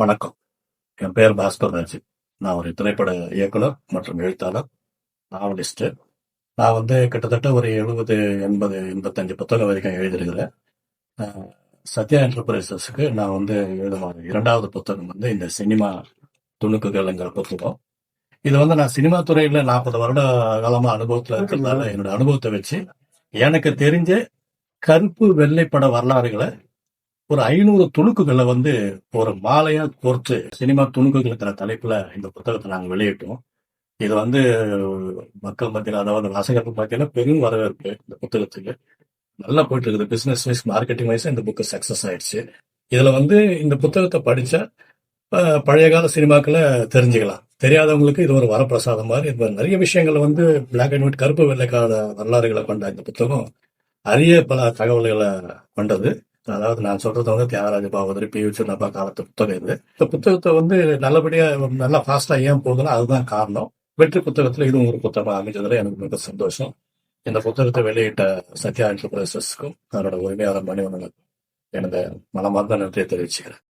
வணக்கம். என் பெயர் பாஸ்கர் ராஜ். நான் ஒரு திரைப்பட இயக்குனர் மற்றும் எழுத்தாளர், நாவலிஸ்ட். நான் கிட்டத்தட்ட ஒரு 70, 80, 85 புத்தகம் வரைக்கும் எழுதியிருக்கிறேன். அஹ், சத்யா என்டர்பிரைசஸ்க்கு நான் எழுதும் இரண்டாவது புத்தகம் இந்த சினிமா துணுக்குகள்ங்கிற புத்தகம். இது நான் சினிமா துறையில 40 வருட காலமா அனுபவத்துல இருக்கிறதால என்னோட அனுபவத்தை வச்சு எனக்கு தெரிஞ்ச கருப்பு வெள்ளைப்பட வரலாறுகளை ஒரு 500 துணுக்குகளை ஒரு மாலையா கோர்த்து சினிமா துணுக்குகளுங்கிற தலைப்புல இந்த புத்தகத்தை நாங்க வெளியிட்டோம். இது மக்கள் மத்தியில், அதாவது வாசகர்கள் மத்தியில பெரும் வரவேற்பு இந்த புத்தகத்துக்கு. நல்லா போயிட்டு இருக்குது. பிசினஸ் வைஸ், மார்க்கெட்டிங் வைஸ் இந்த புக்கு சக்சஸ் ஆயிடுச்சு. இதுல இந்த புத்தகத்தை படிச்சா பழைய கால சினிமாக்களை தெரிஞ்சுக்கலாம். தெரியாதவங்களுக்கு இது ஒரு வரப்பிரசாதம் மாதிரி. இது நிறைய விஷயங்கள் பிளாக் அண்ட் ஒயிட், கருப்பு வெள்ளைக்கால வரலாறுகளை கொண்ட இந்த புத்தகம் அரிய பல தகவல்களை கொண்டது. அதாவது நான் சொல்றது தியாகராஜ பாகவதர், பி வி சின்னப்பா காலத்து புத்தகம் இது. இந்த புத்தகத்தை நல்லபடியா நல்லா ஃபாஸ்டா ஏன் போகுதுன்னா அதுதான் காரணம். வெற்றி புத்தகத்துல இதுவும் ஒரு புத்தகம் அமைஞ்சதுல எனக்கு மிக சந்தோஷம். இந்த புத்தகத்தை வெளியிட்ட சத்யா என்டர்பிரைசஸ்க்கும் அதனோட உரிமையாளர் மணிவண்ணனுக்கும் எனது மனமார்ந்த நன்றியை தெரிவிச்சுக்கிறேன்.